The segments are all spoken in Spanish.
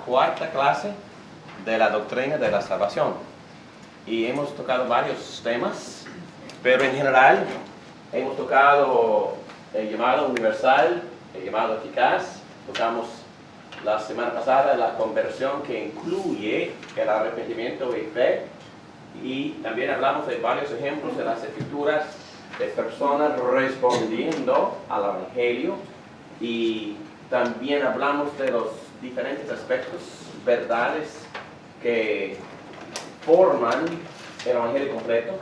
cuarta clase de la doctrina de la salvación. Y hemos tocado varios temas, pero en general hemos tocado el llamado universal, el llamado eficaz. Tocamos la semana pasada la conversión que incluye el arrepentimiento y fe. Y también hablamos de varios ejemplos de las escrituras de personas respondiendo al Evangelio. Y también hablamos de los diferentes aspectos, verdades que forman el Evangelio completo.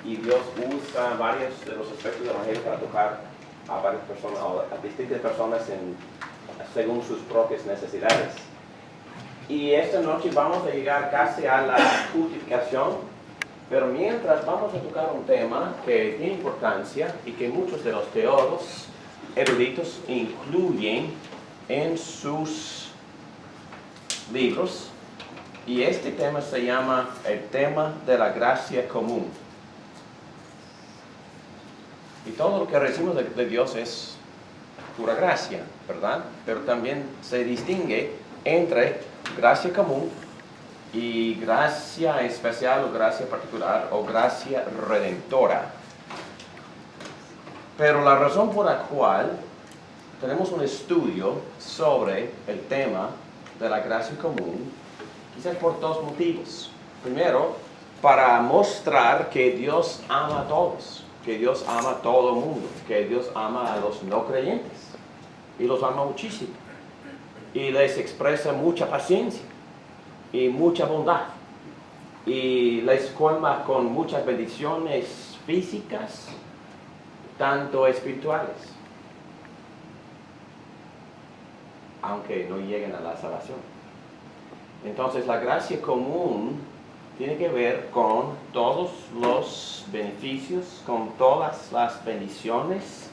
Y Dios usa varios de los aspectos del Evangelio para tocar a varias personas, a distintas personas según sus propias necesidades. Y esta noche vamos a llegar casi a la justificación. Pero mientras vamos a tocar un tema que tiene importancia y que muchos de los teólogos eruditos incluyen en sus libros. Y este tema se llama el tema de la gracia común. Y todo lo que recibimos de Dios es pura gracia, ¿verdad? Pero también se distingue entre gracia común y gracia especial o gracia particular o gracia redentora. Pero la razón por la cual tenemos un estudio sobre el tema de la gracia común, quizás por dos motivos. Primero, para mostrar que Dios ama a todos, que Dios ama a todo el mundo, que Dios ama a los no creyentes y los ama muchísimo y les expresa mucha paciencia y mucha bondad, y les colma con muchas bendiciones físicas, tanto espirituales, aunque no lleguen a la salvación. Entonces la gracia común tiene que ver con todos los beneficios, con todas las bendiciones,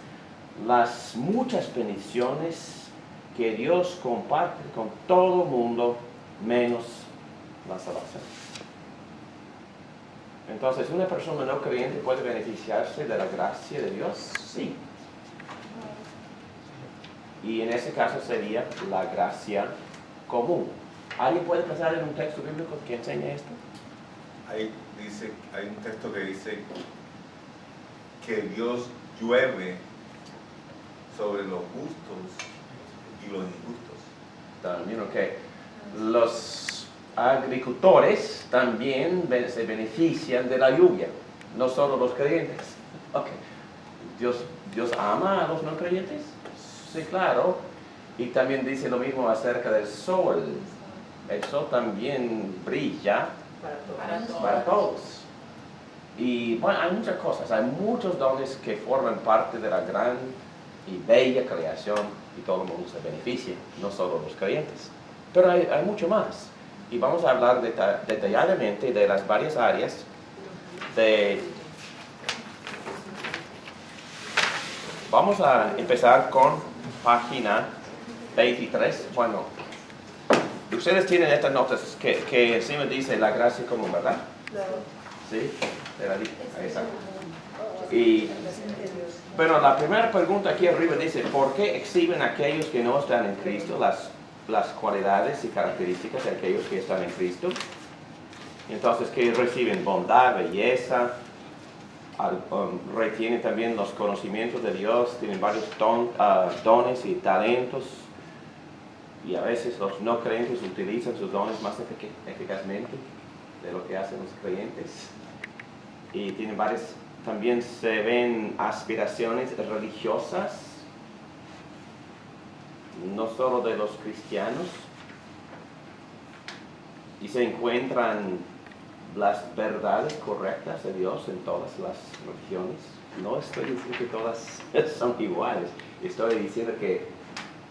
las muchas bendiciones que Dios comparte con todo el mundo, menos la salvación. Entonces, ¿una persona no creyente puede beneficiarse de la gracia de Dios? Sí. Y en ese caso sería la gracia común. ¿Alguien puede pasar en un texto bíblico que enseñe esto? Hay un texto que dice que Dios llueve sobre los justos y los injustos. También, los agricultores también se benefician de la lluvia, no solo los creyentes. ¿Dios ama a los no creyentes? Sí, claro. Y también dice lo mismo acerca del sol. El sol también brilla para todos. Y bueno, hay muchas cosas, hay muchos dones que forman parte de la gran y bella creación y todo el mundo se beneficia, no solo los creyentes. Pero hay mucho más. Y vamos a hablar detalladamente de las varias áreas Vamos a empezar con página 23. Bueno, ustedes tienen estas notas que encima dice la gracia común, ¿verdad? Claro. Sí, ahí está. Pero la primera pregunta aquí arriba dice, ¿por qué exhiben aquellos que no están en Cristo las cualidades y características de aquellos que están en Cristo? Entonces, que reciben bondad, belleza, retienen también los conocimientos de Dios, tienen varios dones y talentos, y a veces los no creyentes utilizan sus dones más eficazmente de lo que hacen los creyentes. Y tienen también se ven aspiraciones religiosas, no solo de los cristianos, y se encuentran las verdades correctas de Dios en todas las religiones. No estoy diciendo que todas son iguales, estoy diciendo que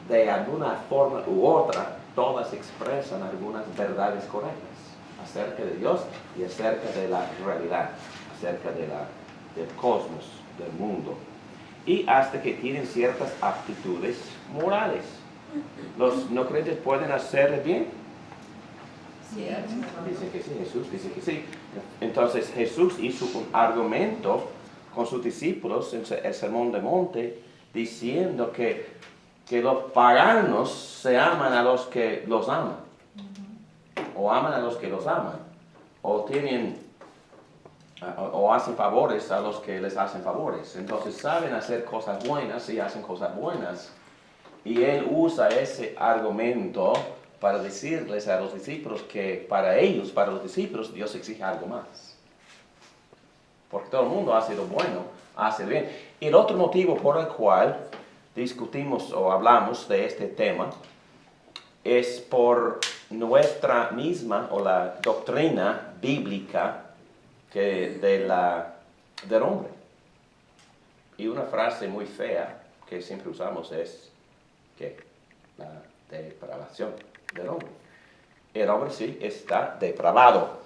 de alguna forma u otra todas expresan algunas verdades correctas acerca de Dios y acerca de la realidad, acerca del cosmos, del mundo, y hasta que tienen ciertas aptitudes morales. ¿Los no creyentes pueden hacer el bien? Sí. Dice que sí, Jesús dice que sí. Entonces Jesús hizo un argumento con sus discípulos en el Sermón del Monte, diciendo que los paganos se aman a los que los aman, o aman a los que los aman, o o hacen favores a los que les hacen favores. Entonces saben hacer cosas buenas y hacen cosas buenas. Y él usa ese argumento para decirles a los discípulos que para ellos, para los discípulos, Dios exige algo más. Porque todo el mundo hace lo bueno, hace lo bien. Y el otro motivo por el cual discutimos o hablamos de este tema es por nuestra misma o la doctrina bíblica del hombre. Y una frase muy fea que siempre usamos es que la depravación del hombre. El hombre sí está depravado.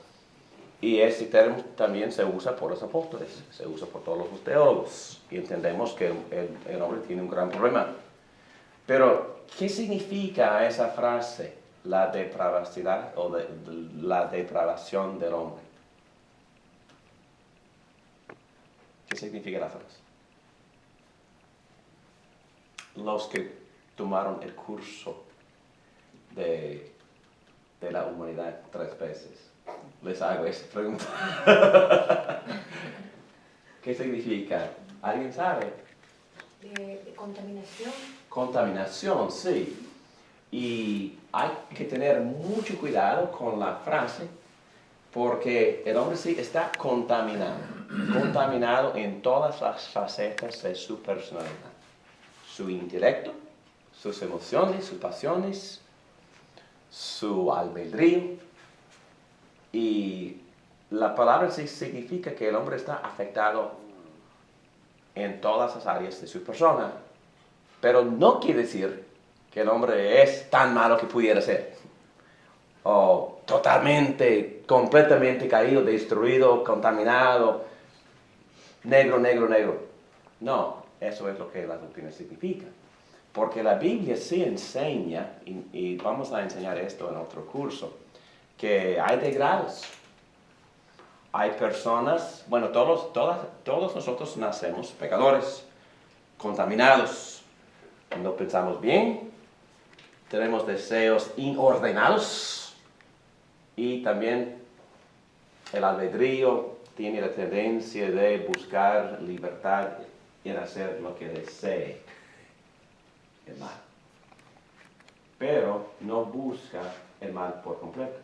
Y ese término también se usa por los apóstoles, se usa por todos los teólogos. Y entendemos que el hombre tiene un gran problema. Pero, ¿qué significa esa frase, la depravacidad o la depravación del hombre? ¿Qué significa la frase? Los que tomaron el curso de la humanidad 3 veces, les hago esa pregunta. ¿Qué significa? ¿Alguien sabe? De contaminación. Contaminación, sí. Y hay que tener mucho cuidado con la frase, porque el hombre sí está contaminado en todas las facetas de su personalidad. Su intelecto, sus emociones, sus pasiones, su albedrío. Y la palabra sí significa que el hombre está afectado en todas las áreas de su persona, pero no quiere decir que el hombre es tan malo que pudiera ser, o totalmente, completamente caído, destruido, contaminado, negro. No, eso es lo que la doctrina significa. Porque la Biblia sí enseña, y vamos a enseñar esto en otro curso, que hay de grados. Hay personas, bueno, todos nosotros nacemos pecadores, contaminados, no pensamos bien, tenemos deseos inordenados y también el albedrío tiene la tendencia de buscar libertad en hacer lo que desee el mal. Pero no busca el mal por completo.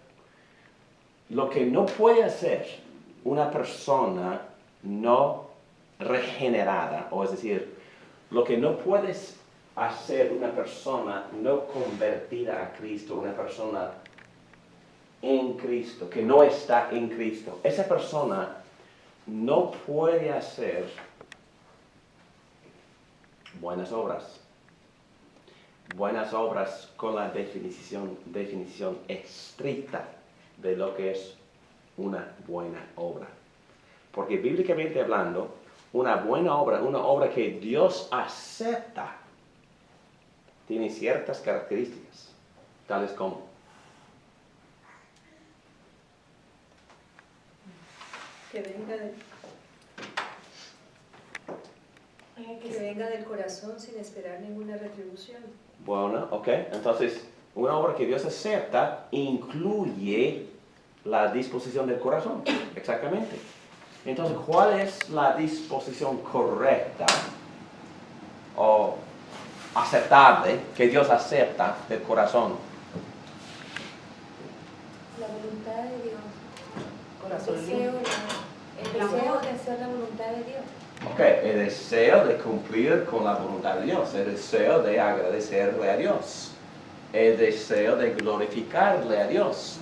Lo que no puede hacer una persona no regenerada, o es decir, lo que no puedes hacer una persona no convertida a Cristo, una persona en Cristo, que no está en Cristo, esa persona no puede hacer buenas obras. Buenas obras con la definición estricta de lo que es una buena obra. Porque bíblicamente hablando, una buena obra, una obra que Dios acepta, tiene ciertas características, tales como Que venga del corazón sin esperar ninguna retribución. bueno, ok. Entonces, una obra que Dios acepta incluye la disposición del corazón, exactamente. Entonces, ¿cuál es la disposición correcta o aceptable que Dios acepta del corazón? La voluntad de Dios. Corazón El deseo de hacer la voluntad de Dios. Ok, el deseo de cumplir con la voluntad de Dios, el deseo de agradecerle a Dios, el deseo de glorificarle a Dios.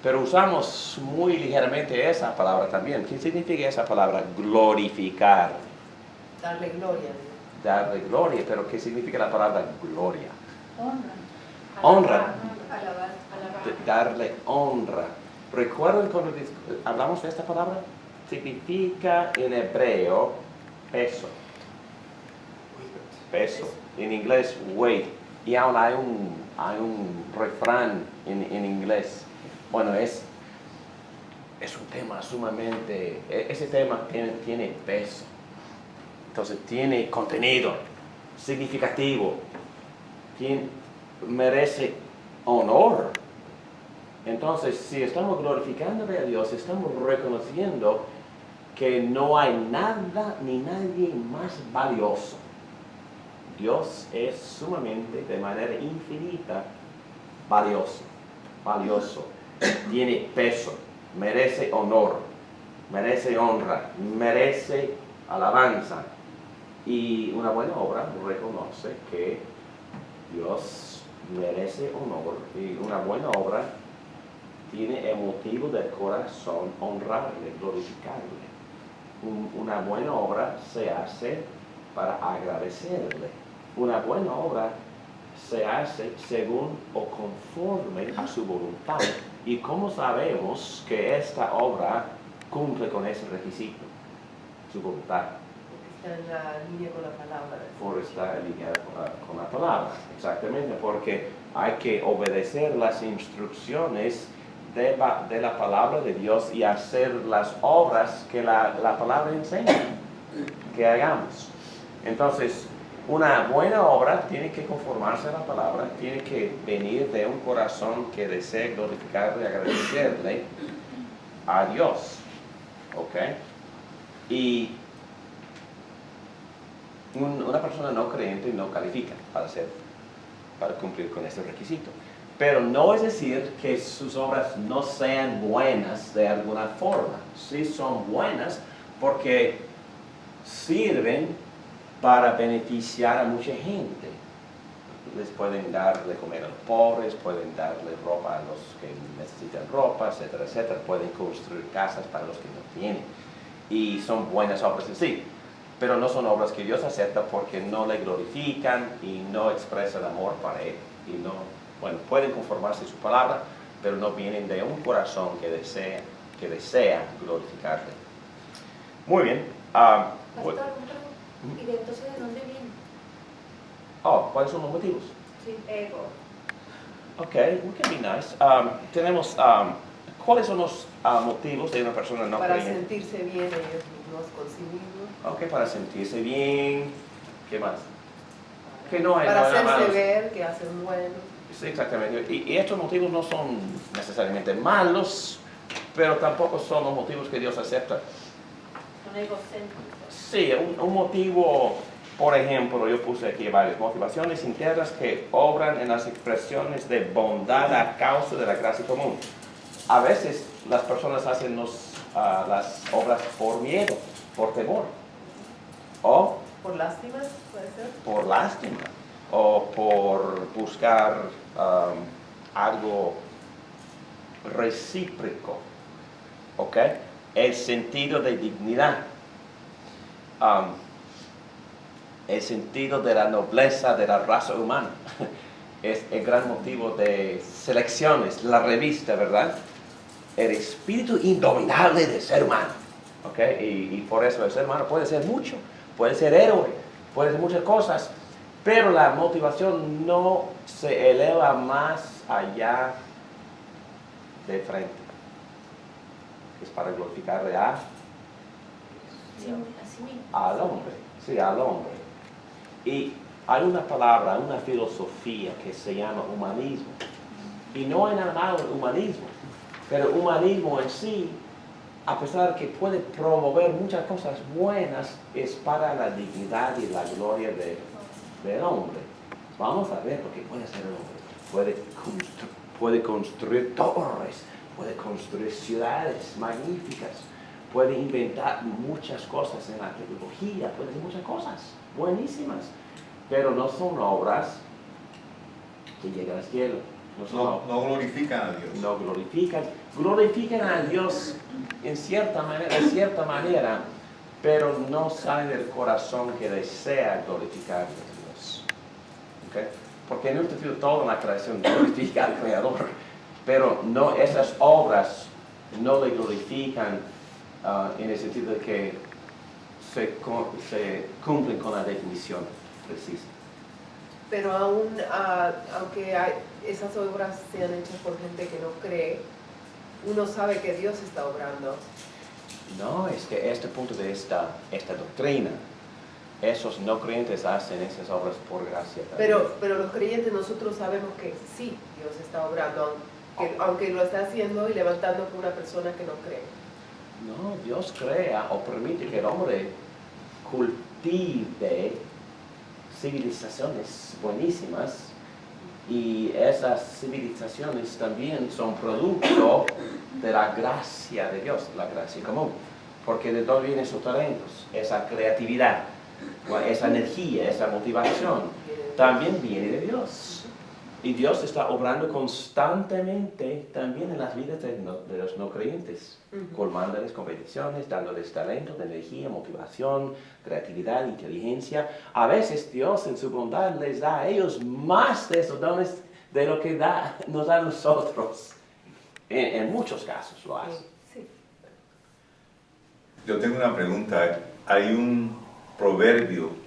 Pero usamos muy ligeramente esa palabra también. ¿Qué significa esa palabra? Glorificar. Darle gloria. Darle gloria, pero ¿qué significa la palabra gloria? Honra. Honra. Alabar. Darle honra. ¿Recuerdan cuando hablamos de esta palabra? Significa en hebreo peso. Peso. En inglés, weight. Y aún hay un refrán en inglés. Bueno, es un tema sumamente... Ese tema tiene peso. Entonces tiene contenido significativo. Merece honor. Entonces, si estamos glorificando a Dios, estamos reconociendo que no hay nada ni nadie más valioso. Dios es sumamente, de manera infinita, valioso. Tiene peso, merece honor, merece honra, merece alabanza. Y una buena obra reconoce que Dios merece honor, y una buena obra tiene el motivo del corazón honrarle, glorificarle. Una buena obra se hace para agradecerle. Una buena obra se hace según o conforme a su voluntad. ¿Y cómo sabemos que esta obra cumple con ese requisito? Su voluntad. Está en la línea con la palabra. Por estar alineada con la palabra, exactamente, porque hay que obedecer las instrucciones de la palabra de Dios y hacer las obras que la palabra enseña que hagamos. Entonces, una buena obra tiene que conformarse a la palabra, tiene que venir de un corazón que desee glorificarle y agradecerle a Dios. ¿Ok? Y una persona no creyente no califica para cumplir con este requisito. Pero no es decir que sus obras no sean buenas de alguna forma. Sí son buenas porque sirven para beneficiar a mucha gente. Les pueden dar de comer a los pobres, pueden darle ropa a los que necesitan ropa, etcétera, etcétera. Pueden construir casas para los que no tienen. Y son buenas obras en sí. Pero no son obras que Dios acepta porque no le glorifican y no expresan amor para Él. Y no, bueno, pueden conformarse a su palabra, pero no vienen de un corazón que desea glorificarle. Muy bien. Pastor, ¿y de entonces de dónde viene? ¿Cuáles son los motivos? Sí, ego. Ok, we can be nice. Tenemos, ¿cuáles son los motivos de una persona no Para creyente? sentirse bien ellos mismos consigo mismos. Ok, para sentirse bien. ¿Qué más? Que no hay Para nada hacerse malo. ver que hacen bueno. Sí, exactamente. Y estos motivos no son necesariamente malos, pero tampoco son los motivos que Dios acepta. Son egocéntricos. Sí, un motivo, por ejemplo, yo puse aquí varias motivaciones internas que obran en las expresiones de bondad a causa de la gracia común. A veces las personas hacen las obras por miedo, por temor, o Por lástima, puede ser. por lástima, o por buscar algo recíproco, ¿ok? El sentido de dignidad, el sentido de la nobleza de la raza humana. Es el gran motivo de selecciones, la revista, ¿verdad? El espíritu indominable del ser humano, ¿ok? Y por eso el ser humano puede ser mucho, puede ser héroe, puede ser muchas cosas, pero la motivación no se eleva más allá de frente. Es para glorificarle Sí, así mismo. al hombre, sí, al hombre. Y hay una palabra, una filosofía que se llama humanismo. Y no hay nada malo en humanismo, pero humanismo en sí, a pesar de que puede promover muchas cosas buenas, es para la dignidad y la gloria del hombre. Vamos a ver lo que puede hacer el hombre. Puede construir torres, puede construir ciudades magníficas, puede inventar muchas cosas en la tecnología, puede hacer muchas cosas buenísimas, pero no son obras que llegan al cielo. No glorifican a Dios. No glorifican a Dios en cierta manera, pero no salen del corazón que desea glorificar a Dios. ¿Okay? Porque en un sentido toda la creación glorifica al Creador, pero no, esas obras no le glorifican en el sentido de que se cumplen con la definición precisa. Pero aunque esas obras sean hechas por gente que no cree, uno sabe que Dios está obrando. No, es que este punto de esta doctrina, esos no creyentes hacen esas obras por gracia también. Pero los creyentes nosotros sabemos que sí, Dios está obrando. aunque lo está haciendo y levantando por una persona que no cree. No, Dios crea o permite que el hombre cultive civilizaciones buenísimas y esas civilizaciones también son producto de la gracia de Dios, la gracia común. Porque de dónde vienen sus talentos, esa creatividad, esa energía, esa motivación, también viene de Dios. Y Dios está obrando constantemente también en las vidas de los no creyentes, colmándoles con bendiciones, dándoles talentos, energía, motivación, creatividad, inteligencia. A veces Dios en su bondad les da a ellos más de esos dones de lo que nos da a nosotros. En muchos casos lo hace. Sí. Yo tengo una pregunta. Hay un proverbio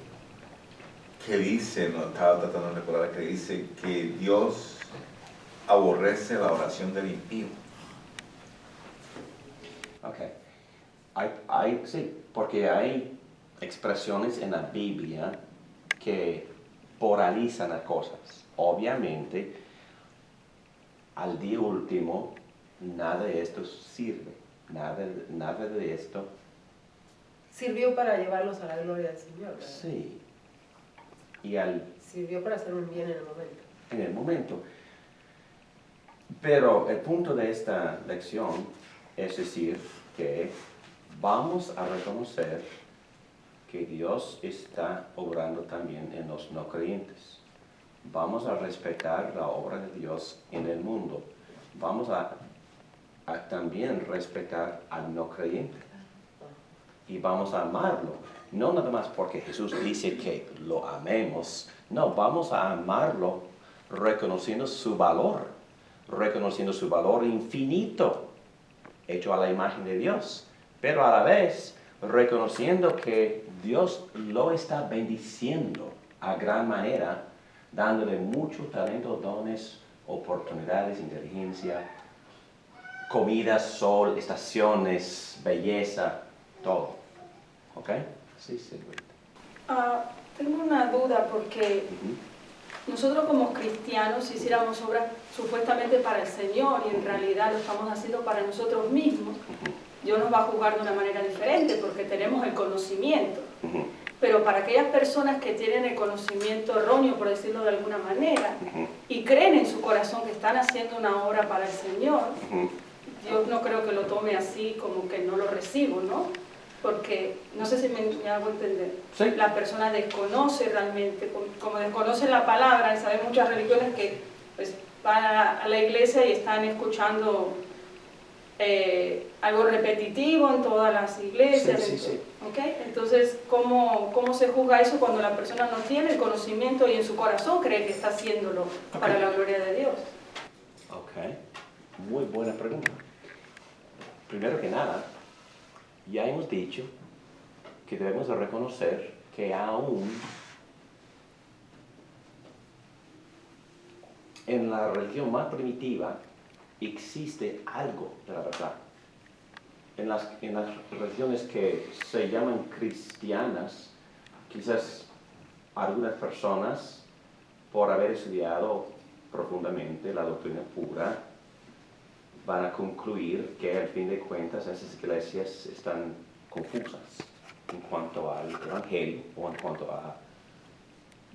que dice, no estaba tratando de recordar, que dice que Dios aborrece la oración del impío. Ok. Sí, porque hay expresiones en la Biblia que polarizan las cosas. Obviamente, al día último, nada de esto sirve. Nada de esto. Sirvió para llevarlos a la gloria del Señor, ¿verdad? Sí. Sirvió para hacer un bien en el momento. En el momento. Pero el punto de esta lección es decir que vamos a reconocer que Dios está obrando también en los no creyentes. Vamos a respetar la obra de Dios en el mundo. Vamos a también respetar al no creyente. Y vamos a amarlo. No nada más porque Jesús dice que lo amemos. No, vamos a amarlo reconociendo su valor infinito, hecho a la imagen de Dios. Pero a la vez, reconociendo que Dios lo está bendiciendo a gran manera, dándole mucho talento, dones, oportunidades, inteligencia, comida, sol, estaciones, belleza, todo. ¿Ok? Sí, señorita. Tengo una duda porque nosotros como cristianos hiciéramos obras supuestamente para el Señor y en realidad lo estamos haciendo para nosotros mismos. Dios nos va a juzgar de una manera diferente porque tenemos el conocimiento. Pero para aquellas personas que tienen el conocimiento erróneo, por decirlo de alguna manera, y creen en su corazón que están haciendo una obra para el Señor, Dios no creo que lo tome así como que no lo recibo, ¿no? Porque, no sé si me hago entender, sí. La persona desconoce realmente, como desconoce la palabra, y saben muchas religiones que pues, van a la iglesia y están escuchando algo repetitivo en todas las iglesias. Sí. ¿Okay? Entonces, ¿cómo se juzga eso cuando la persona no tiene el conocimiento y en su corazón cree que está haciéndolo para la gloria de Dios? Ok, muy buena pregunta. Primero que nada, ya hemos dicho que debemos de reconocer que aún en la religión más primitiva existe algo de la verdad. En las religiones que se llaman cristianas, quizás algunas personas, por haber estudiado profundamente la doctrina pura, van a concluir que al fin de cuentas esas iglesias están confusas en cuanto al evangelio o en cuanto a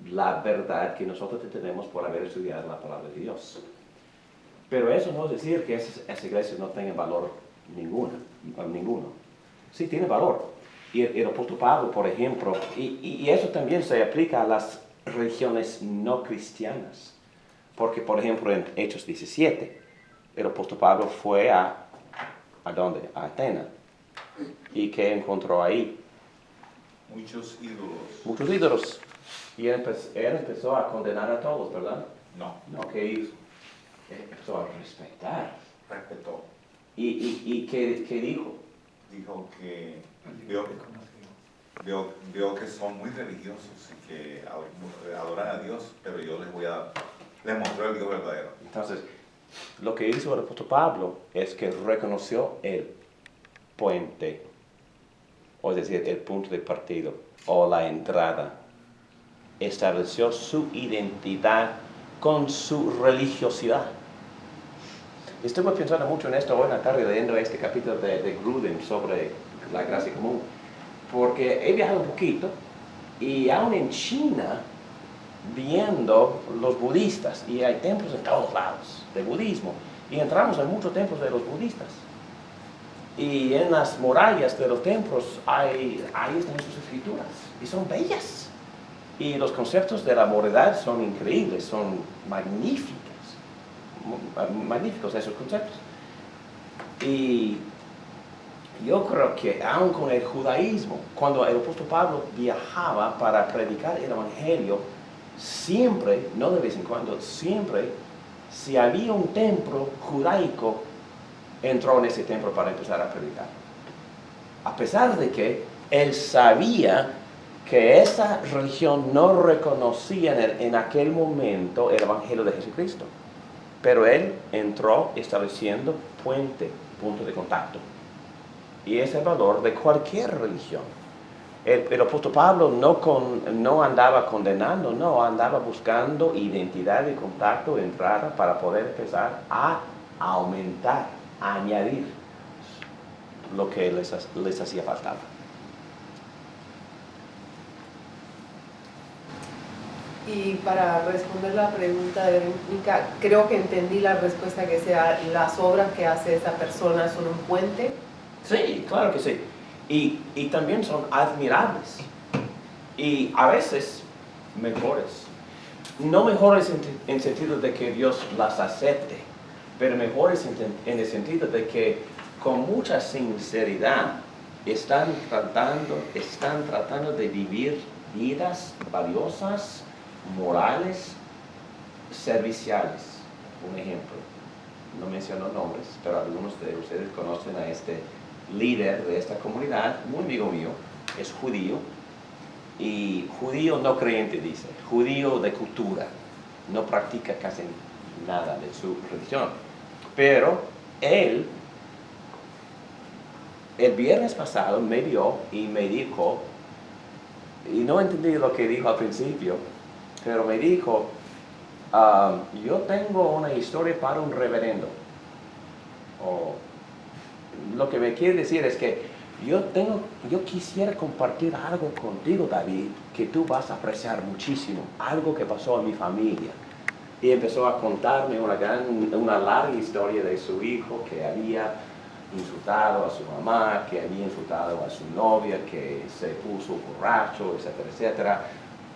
la verdad que nosotros tenemos por haber estudiado la palabra de Dios. Pero eso no es decir que esas iglesias no tengan valor ninguno. Sí, tiene valor. Y el apóstol Pablo, por ejemplo, y eso también se aplica a las religiones no cristianas. Porque, por ejemplo, en Hechos 17, el apóstol Pablo fue ¿a dónde? A Atenas. ¿Y qué encontró ahí? Muchos ídolos. Muchos ídolos. Y él empezó a condenar a todos, ¿verdad? No. ¿Qué hizo? Él empezó a respetar. Respetó. ¿Y qué dijo? Dijo que vio que son muy religiosos y que adoran a Dios, pero yo les mostré el Dios verdadero. Entonces, lo que hizo el apóstol Pablo es que reconoció el puente, o es decir, el punto de partida, o la entrada. Estableció su identidad con su religiosidad. estuve pensando mucho en esto hoy en la tarde leyendo este capítulo de Grudem sobre la gracia común, porque he viajado un poquito y aún en China, viendo los budistas, y hay templos en todos lados de budismo, y entramos en muchos templos de los budistas. Y en las murallas de los templos ahí están sus escrituras, y son bellas. Y los conceptos de la moralidad son increíbles, son magníficos esos conceptos. Y yo creo que aun con el judaísmo, cuando el apóstol Pablo viajaba para predicar el evangelio, siempre, no de vez en cuando, siempre, si había un templo judaico, entró en ese templo para empezar a predicar. A pesar de que él sabía que esa religión no reconocía en aquel momento el evangelio de Jesucristo. Pero él entró estableciendo punto de contacto. Y es el valor de cualquier religión. El apóstol Pablo no andaba condenando, no, andaba buscando identidad de contacto, entrada para poder empezar a aumentar, a añadir lo que les hacía falta. Y para responder la pregunta de Verónica, creo que entendí la respuesta, que sea las obras que hace esa persona son un puente. Sí, claro que sí. Y también son admirables. Y a veces mejores. No mejores en el sentido de que Dios las acepte, pero mejores en el sentido de que con mucha sinceridad están tratando de vivir vidas valiosas, morales, serviciales. Un ejemplo, no menciono nombres, pero algunos de ustedes conocen a este líder de esta comunidad, muy amigo mío, es judío, y judío no creyente, dice, judío de cultura, no practica casi nada de su religión, pero él, el viernes pasado me vio y me dijo, y no entendí lo que dijo al principio, pero me dijo, yo tengo una historia para un reverendo. Lo que me quiere decir es que yo quisiera compartir algo contigo, David, que tú vas a apreciar muchísimo, algo que pasó en mi familia. Y empezó a contarme una larga historia de su hijo que había insultado a su mamá, que había insultado a su novia, que se puso borracho, etcétera, etcétera.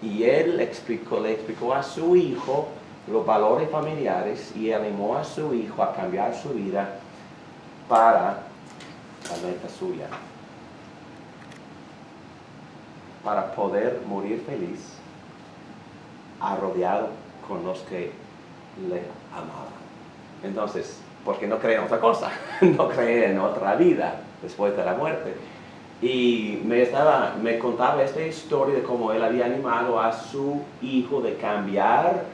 Y él le explicó a su hijo los valores familiares y animó a su hijo a cambiar su vida para la meta suya, para poder morir feliz, arrodeado con los que le amaban. Entonces, porque no cree en otra cosa, no cree en otra vida después de la muerte. Y me contaba esta historia de cómo él había animado a su hijo de cambiar,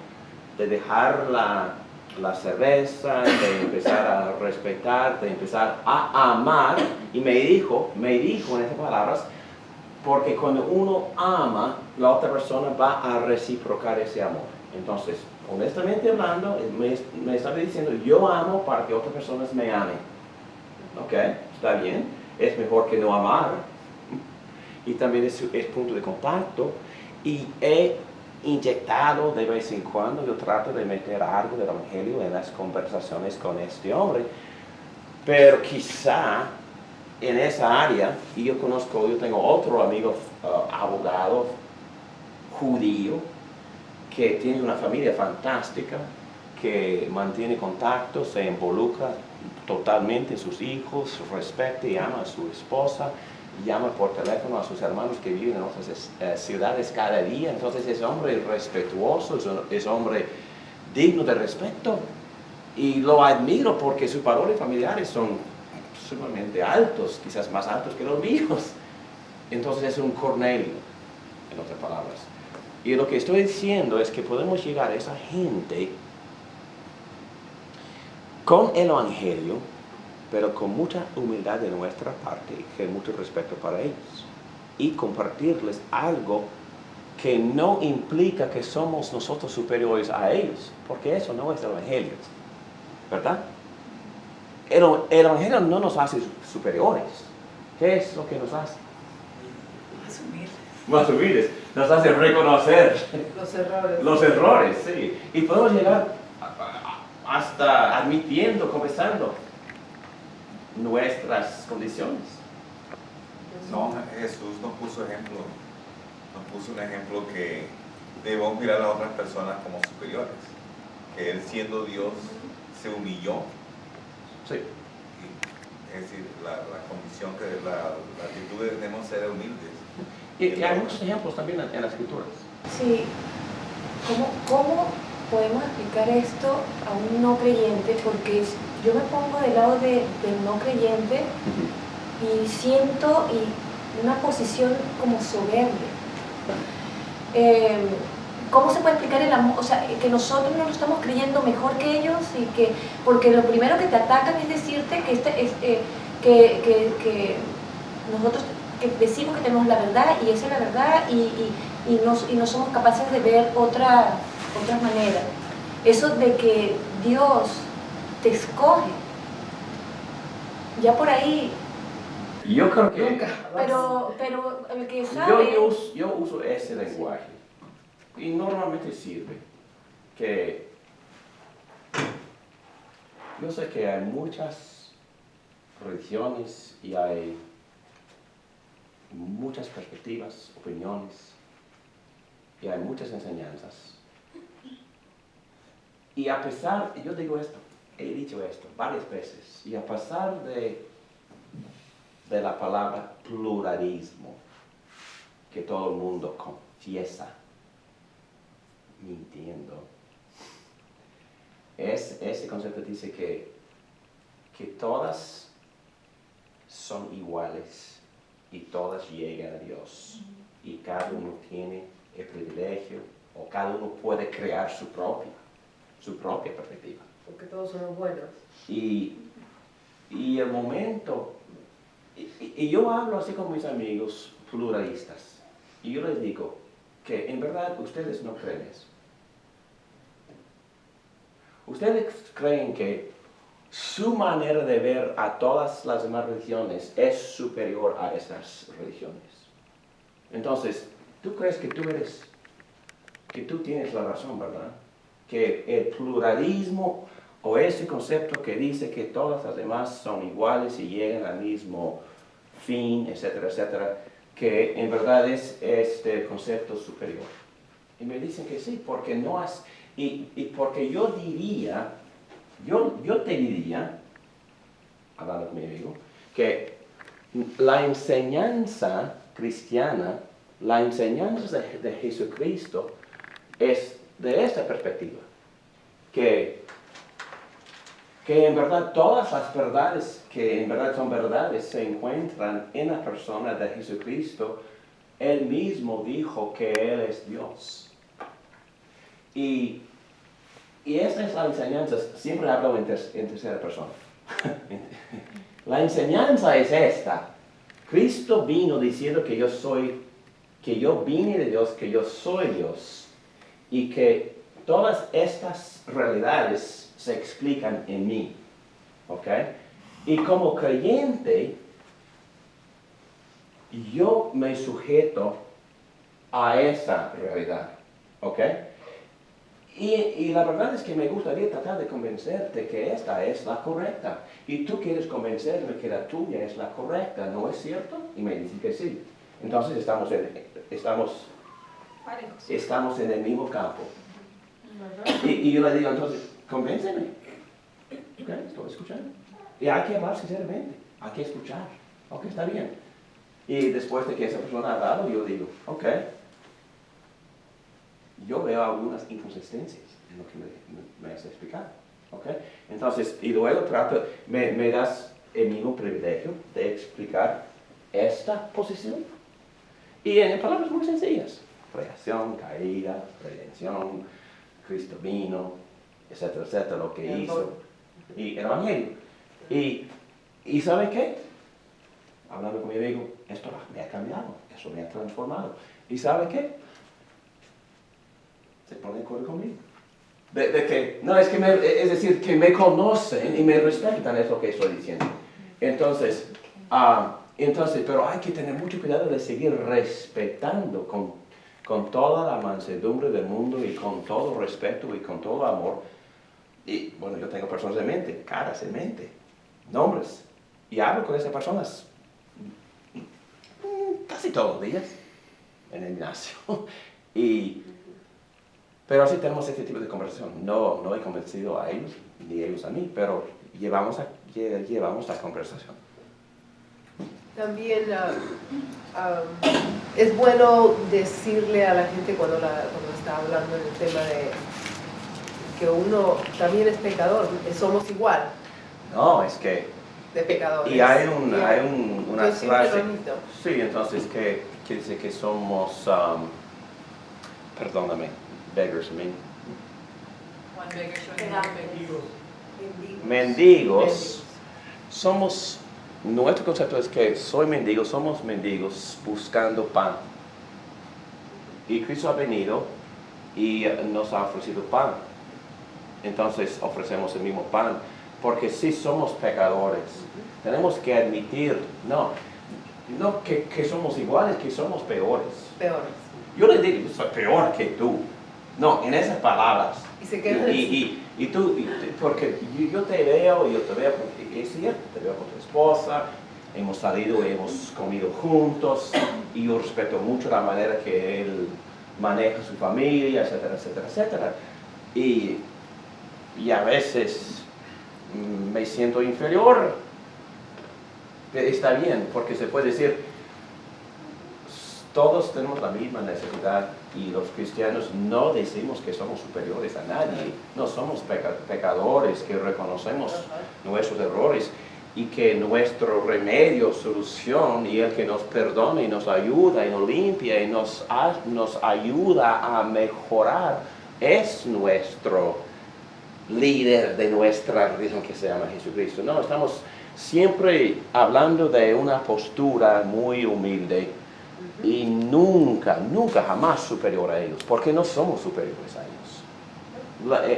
de dejar la cerveza, de empezar a respetar, de empezar a amar. Y me dijo en esas palabras, porque cuando uno ama, la otra persona va a reciprocar ese amor. Entonces, honestamente hablando, me estaba diciendo, yo amo para que otras personas me amen. ¿Ok? ¿Está bien? Es mejor que no amar. Y también es punto de contacto. Y he inyectado de vez en cuando, yo trato de meter algo del evangelio en las conversaciones con este hombre. Pero quizá en esa área, y yo tengo otro amigo abogado judío, que tiene una familia fantástica, que mantiene contacto, se involucra totalmente en sus hijos, respeta y ama a su esposa, llama por teléfono a sus hermanos que viven en otras ciudades cada día. Entonces es hombre respetuoso, es hombre digno de respeto, y lo admiro porque sus valores familiares son sumamente altos, quizás más altos que los míos. Entonces es un Cornelio, en otras palabras. Y lo que estoy diciendo es que podemos llegar a esa gente con el evangelio, pero con mucha humildad de nuestra parte y mucho respeto para ellos, y compartirles algo que no implica que somos nosotros superiores a ellos, porque eso no es el evangelio, ¿verdad? el Evangelio no nos hace superiores. ¿Qué es lo que nos hace? Más humildes. Nos hace reconocer los errores, sí. Y podemos llegar hasta admitiendo, confesando nuestras condiciones. No, Jesús nos puso un ejemplo que debemos mirar a otras personas como superiores. Que Él siendo Dios se humilló. Sí. Es decir, la condición que la actitud de debemos ser humildes. Y hay muchos ejemplos también en las escrituras. Sí, ¿cómo podemos explicar esto a un no creyente? Porque yo me pongo del lado del no creyente y siento una posición como soberbia. ¿Cómo se puede explicar el amor? O sea, que nosotros no lo estamos creyendo mejor que ellos porque lo primero que te atacan es decirte que nosotros que decimos que tenemos la verdad y esa es la verdad y no somos capaces de ver otras maneras. Eso de que Dios te escoge, ya por ahí. Yo creo que Nunca. Pero el que sabe. yo uso ese lenguaje y normalmente sirve. Que yo sé que hay muchas religiones y hay muchas perspectivas, opiniones y hay muchas enseñanzas. Y a pesar, yo digo esto, he dicho esto varias veces, y a pesar de la palabra pluralismo que todo el mundo confiesa, mintiendo, ese concepto dice que todas son iguales y todas llegan a Dios y cada uno tiene el privilegio o cada uno puede crear su propia perspectiva. Porque todos somos buenos. Y el momento, y yo hablo así con mis amigos pluralistas, y yo les digo que en verdad ustedes no creen eso. Ustedes creen que su manera de ver a todas las demás religiones es superior a esas religiones. Entonces, tú crees que tú tienes la razón, ¿verdad? Que el pluralismo o ese concepto que dice que todas las demás son iguales y llegan al mismo fin, etcétera, etcétera, que en verdad es este concepto superior. Y me dicen que sí, porque no es, y porque yo diría, yo te diría, hablando con mi amigo, que la enseñanza cristiana, la enseñanza de Jesucristo es de esta perspectiva, que en verdad todas las verdades que en verdad son verdades se encuentran en la persona de Jesucristo. Él mismo dijo que Él es Dios. Y esta es la enseñanza, siempre hablo en tercera persona. La enseñanza es esta. Cristo vino diciendo que yo vine de Dios, que yo soy Dios. Y que todas estas realidades se explican en mí. ¿Ok? Y como creyente, yo me sujeto a esa realidad. ¿Ok? Y la verdad es que me gustaría tratar de convencerte que esta es la correcta. Y tú quieres convencerme que la tuya es la correcta, ¿no es cierto? Y me dicen que sí. Entonces estamos en el mismo campo. Y yo le digo, entonces, convénceme. Ok, estoy escuchando. Y hay que hablar sinceramente, hay que escuchar. Ok, está bien. Y después de que esa persona ha hablado, yo digo, ok, yo veo algunas inconsistencias en lo que me has explicado. ¿Okay? Entonces, y luego me das el mismo privilegio de explicar esta posición. Y en palabras muy sencillas: creación, caída, redención, Cristo vino, etcétera, etcétera, lo que hizo. Y el Evangelio. Y ¿sabe qué? Hablando con mi amigo, esto me ha cambiado, eso me ha transformado. ¿Y sabe qué? Se pone de acuerdo conmigo. de que, no, es decir, que me conocen y me respetan, es lo que estoy diciendo. Entonces, pero hay que tener mucho cuidado de seguir respetando con toda la mansedumbre del mundo y con todo respeto y con todo amor. Y bueno, yo tengo personas en mente, caras en mente, nombres, y hablo con esas personas casi todos los días en el gimnasio. Pero así tenemos este tipo de conversación. No he convencido a ellos, ni ellos a mí, pero llevamos la conversación. También es bueno decirle a la gente cuando está hablando del tema de que uno también es pecador, somos igual. No, es que... De pecadores. Y hay una frase... Sí, entonces que dice que somos... perdóname, beggars, mendigos. Somos... Nuestro concepto es que somos mendigos buscando pan. Y Cristo ha venido y nos ha ofrecido pan. Entonces ofrecemos el mismo pan, porque sí somos pecadores. Tenemos que admitir, no que somos iguales, que somos peores. Peores. Yo le digo, soy peor que tú. No, en esas palabras. Y se quedan y tú, porque yo te veo, porque es cierto, te veo con tu esposa, hemos salido, hemos comido juntos, y yo respeto mucho la manera que él maneja su familia, etcétera, etcétera, etcétera. Y a veces me siento inferior. Está bien, porque se puede decir, todos tenemos la misma necesidad y los cristianos no decimos que somos superiores a nadie. No somos pecadores que reconocemos nuestros errores y que nuestro remedio, solución y el que nos perdona y nos ayuda y nos limpia y nos ayuda a mejorar es nuestro líder de nuestra religión que se llama Jesucristo. No, estamos siempre hablando de una postura muy humilde y nunca jamás superior a ellos, porque no somos superiores a ellos.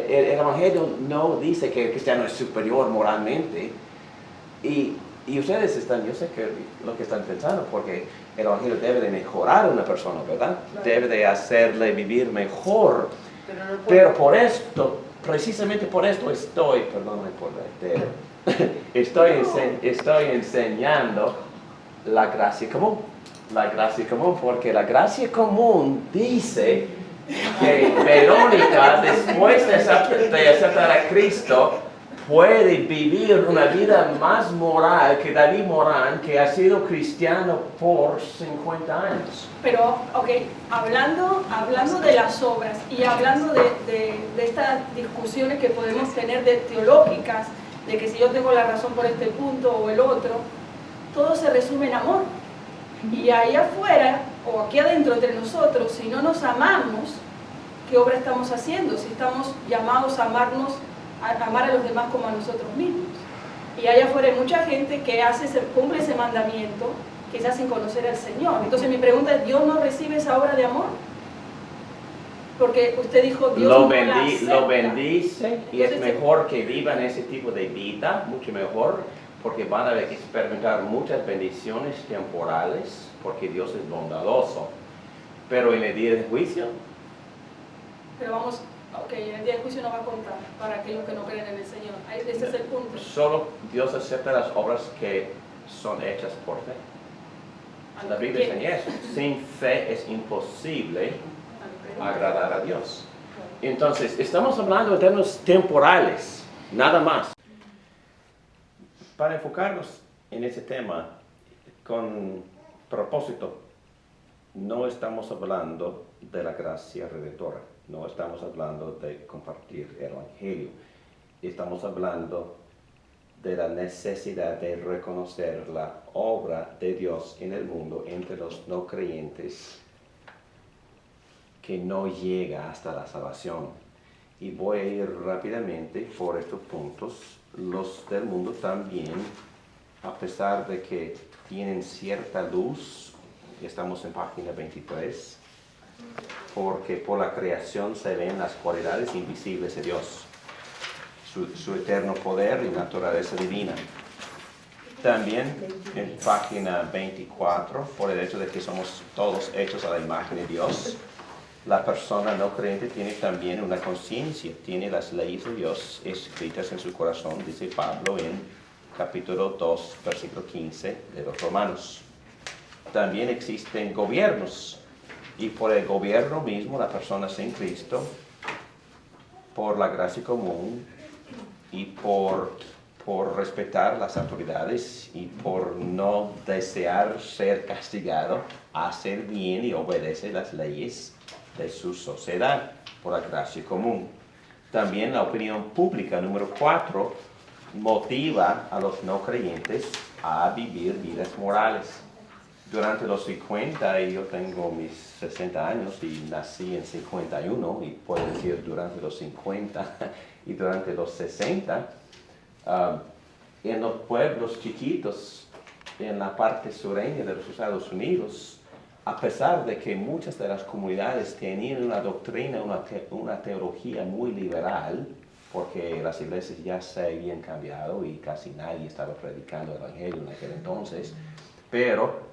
El Evangelio no dice que el cristiano es superior moralmente y ustedes yo sé que lo que están pensando, porque el Evangelio debe de mejorar a una persona, ¿verdad? Claro. Debe de hacerle vivir mejor, pero por esto, precisamente por esto perdóname por estoy enseñando la gracia común. La gracia común, porque la gracia común dice que Verónica, después de aceptar a Cristo, puede vivir una vida más moral que David Morán, que ha sido cristiano por 50 años. Pero, ok, hablando de las obras y hablando de estas discusiones que podemos tener teológicas, de que si yo tengo la razón por este punto o el otro, todo se resume en amor. Y ahí afuera, o aquí adentro entre nosotros, si no nos amamos, ¿qué obra estamos haciendo? Si estamos llamados a amarnos, a amar a los demás como a nosotros mismos. Y allá afuera hay mucha gente que cumple ese mandamiento, quizás sin conocer al Señor. Entonces mi pregunta es, ¿Dios no recibe esa obra de amor? Porque usted dijo, Dios lo no la acepta. Lo bendice y Entonces, es mejor que vivan ese tipo de vida, mucho mejor, porque van a experimentar muchas bendiciones temporales, porque Dios es bondadoso. Pero en el día del juicio... Pero vamos, ok, en el día del juicio no va a contar para aquellos que no creen en el Señor. Ese es el punto. Solo Dios acepta las obras que son hechas por fe. La Biblia enseña eso. Sin fe es imposible agradar a Dios. Entonces, estamos hablando de términos temporales, nada más. Para enfocarnos en ese tema con propósito, no estamos hablando de la gracia redentora, no estamos hablando de compartir el Evangelio, estamos hablando de la necesidad de reconocer la obra de Dios en el mundo entre los no creyentes que no llega hasta la salvación. Y voy a ir rápidamente por estos puntos. Los del mundo también, a pesar de que tienen cierta luz, estamos en página 23, porque por la creación se ven las cualidades invisibles de Dios, su eterno poder y naturaleza divina. También en página 24, por el hecho de que somos todos hechos a la imagen de Dios, la persona no creyente tiene también una conciencia, tiene las leyes de Dios escritas en su corazón, dice Pablo en capítulo 2, versículo 15 de los Romanos. También existen gobiernos, y por el gobierno mismo la persona sin Cristo, por la gracia común y por respetar las autoridades y por no desear ser castigado, hace bien y obedece las leyes de su sociedad por la gracia común. También la opinión pública, número 4, motiva a los no creyentes a vivir vidas morales. Durante los 50, y yo tengo mis 60 años y nací en 51, y puedo decir durante los 50 y durante los 60, en los pueblos chiquitos, en la parte sureña de los Estados Unidos, a pesar de que muchas de las comunidades tenían una doctrina, una teología muy liberal, porque las iglesias ya se habían cambiado y casi nadie estaba predicando el evangelio en aquel entonces, pero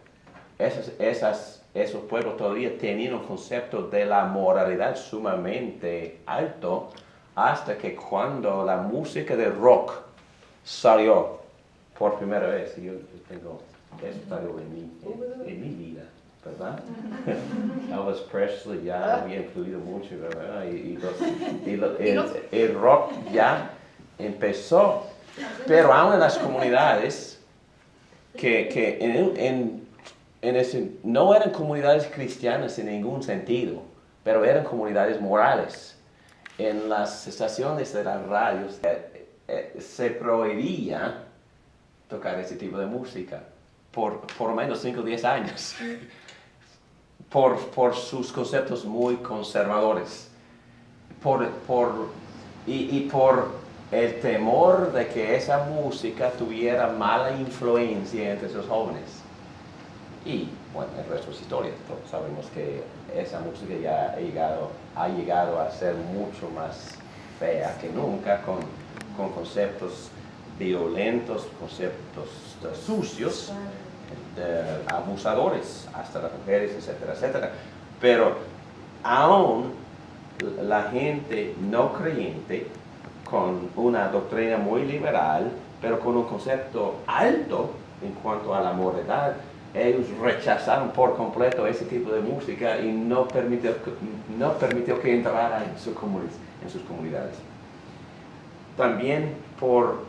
esos pueblos todavía tenían un concepto de la moralidad sumamente alto, hasta que cuando la música de rock salió por primera vez, y yo tengo esto en mi vida, ¿verdad? Elvis Presley ya había influido mucho, ¿verdad? El rock ya empezó, pero aún en las comunidades no eran comunidades cristianas en ningún sentido, pero eran comunidades morales. En las estaciones de las radios se prohibía tocar ese tipo de música por lo menos 5 o 10 años, por sus conceptos muy conservadores, y por el temor de que esa música tuviera mala influencia entre sus jóvenes. Y bueno, el resto es historia. Todos sabemos que esa música ya ha llegado a ser mucho más fea que nunca, con conceptos violentos, conceptos sucios, abusadores, hasta las mujeres, etcétera, etcétera. Pero aún la gente no creyente, con una doctrina muy liberal, pero con un concepto alto en cuanto a la moralidad, ellos rechazaron por completo ese tipo de música y no permitió que entrara en sus comunidades. También por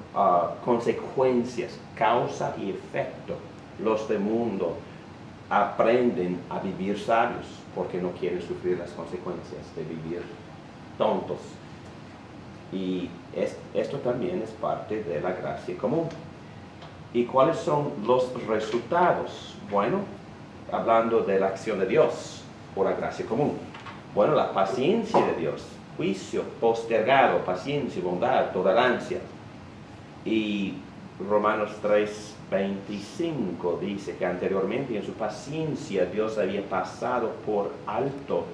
consecuencias, causa y efecto, los del mundo aprenden a vivir sabios porque no quieren sufrir las consecuencias de vivir tontos. Y esto también es parte de la gracia común. ¿Y cuáles son los resultados? Bueno, hablando de la acción de Dios por la gracia común. Bueno, la paciencia de Dios, juicio postergado, paciencia, bondad, tolerancia. Y Romanos 3:25 dice que anteriormente en su paciencia Dios había pasado por alto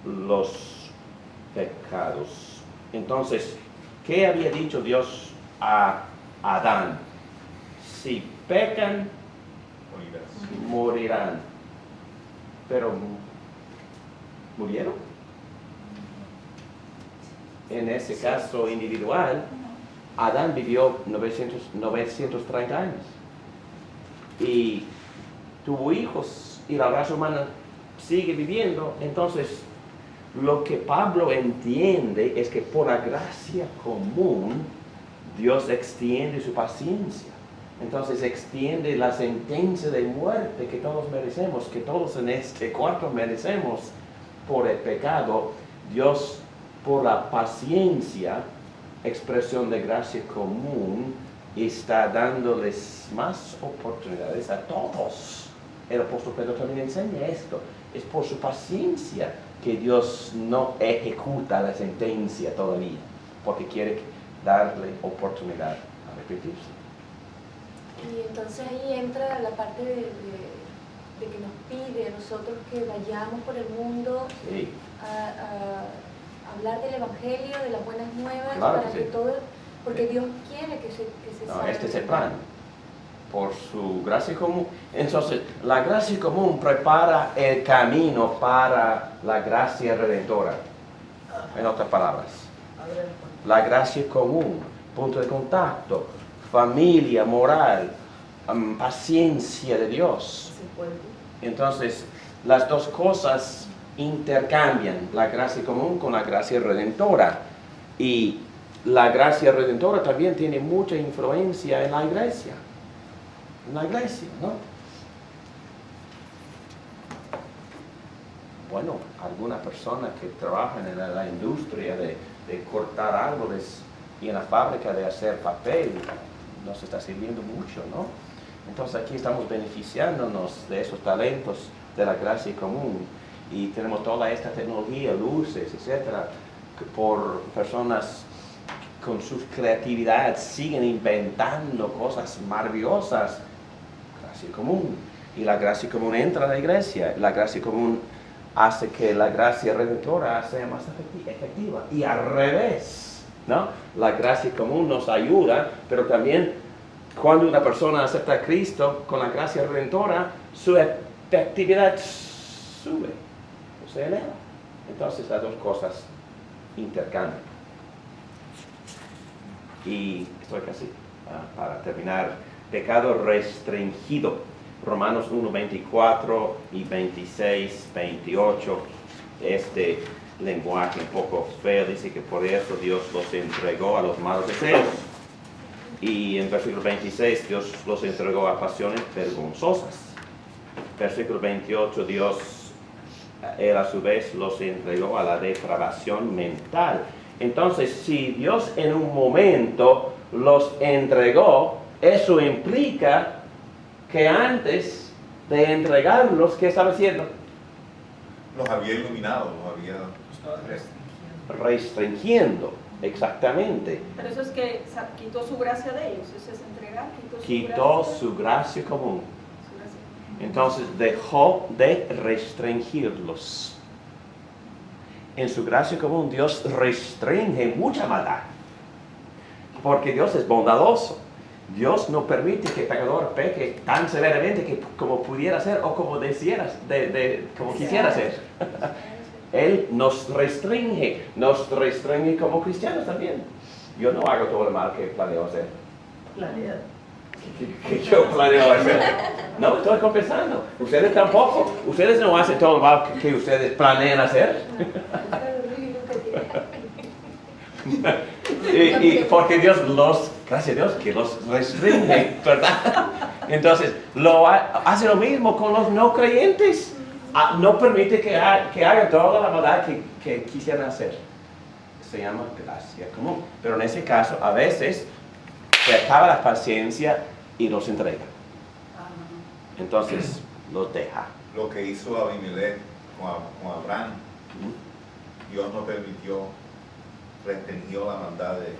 los pecados. Entonces, ¿qué había dicho Dios a Adán? Si pecan, morirán. Pero, ¿murieron? En ese caso individual, Adán vivió 930 años. Y tuvo hijos, y la raza humana sigue viviendo. Entonces, lo que Pablo entiende es que por la gracia común, Dios extiende su paciencia. Entonces extiende la sentencia de muerte que todos merecemos, que todos en este cuarto merecemos por el pecado. Dios, por la paciencia, expresión de gracia común, está dándoles más oportunidades a todos. El apóstol Pedro también enseña esto. Es por su paciencia que Dios no ejecuta la sentencia todavía, porque quiere darle oportunidad a arrepentirse. Y entonces ahí entra la parte que nos pide a nosotros que vayamos por el mundo Sí. a hablar del Evangelio, de las buenas nuevas, Claro para que que sí. todo, porque Dios quiere que se No, salve. este es el plan. Por su gracia común. Entonces, la gracia común prepara el camino para la gracia redentora. En otras palabras, la gracia común, punto de contacto, familia, moral, paciencia de Dios. Entonces, las dos cosas intercambian la gracia común con la gracia redentora. Y la gracia redentora también tiene mucha influencia en la iglesia. En la iglesia, ¿no? Bueno, algunas personas que trabajan en la industria de cortar árboles y en la fábrica de hacer papel, nos está sirviendo mucho, ¿no? Entonces aquí estamos beneficiándonos de esos talentos de la gracia común y tenemos toda esta tecnología, luces, etcétera, que por personas con su creatividad siguen inventando cosas maravillosas. Gracia común. Y la gracia común entra a la iglesia. La gracia común hace que la gracia redentora sea más efectiva. Y al revés, ¿no? La gracia común nos ayuda, pero también cuando una persona acepta a Cristo con la gracia redentora, su efectividad sube, o se eleva. Entonces las dos cosas intercambian. Y estoy casi para terminar. Pecado restringido. Romanos 1, 24 y 26, 28. Este lenguaje un poco feo dice que por eso Dios los entregó a los malos deseos. Y en versículo 26 Dios los entregó a pasiones vergonzosas. Versículo 28 Él a su vez los entregó a la depravación mental. Entonces, si Dios en un momento los entregó, eso implica que antes de entregarlos, ¿qué estaba haciendo? Los había iluminado, los había Restringiendo, exactamente. Pero eso es que quitó su gracia de ellos, eso es entregar, Quitó su gracia común. Entonces dejó de restringirlos. En su gracia común Dios restringe mucha maldad. Porque Dios es bondadoso. Dios no permite que el pecador peque tan severamente que como pudiera ser o como como quisiera ser. Él nos restringe como cristianos también. Yo no hago todo el mal que planeo hacer. Que yo planeo hacer. No, estoy confesando. Ustedes tampoco. Ustedes no hacen todo el mal que ustedes planean hacer. y porque Dios gracias a Dios, que los restringe, ¿verdad? Entonces, hace lo mismo con los no creyentes. No permite que hagan toda la maldad que quisieran hacer. Se llama gracia común. Pero en ese caso, a veces, se acaba la paciencia y los entrega. Entonces, los deja. Lo que hizo Abimelech con Abraham, Dios no permitió, restringió la maldad de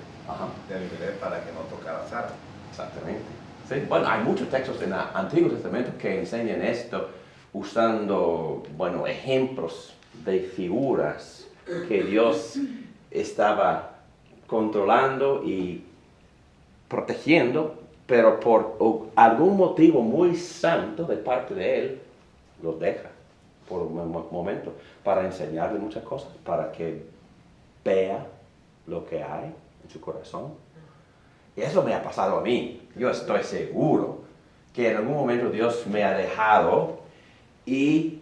Abimelech para que no tocara a Sara. Exactamente. Sí. Bueno, hay muchos textos en el Antiguo Testamento que enseñan esto usando, ejemplos de figuras que Dios estaba controlando y protegiendo, pero por algún motivo muy santo de parte de Él, los deja por un momento para enseñarle muchas cosas, para que vea lo que hay en su corazón. Y eso me ha pasado a mí. Yo estoy seguro que en algún momento Dios me ha dejado y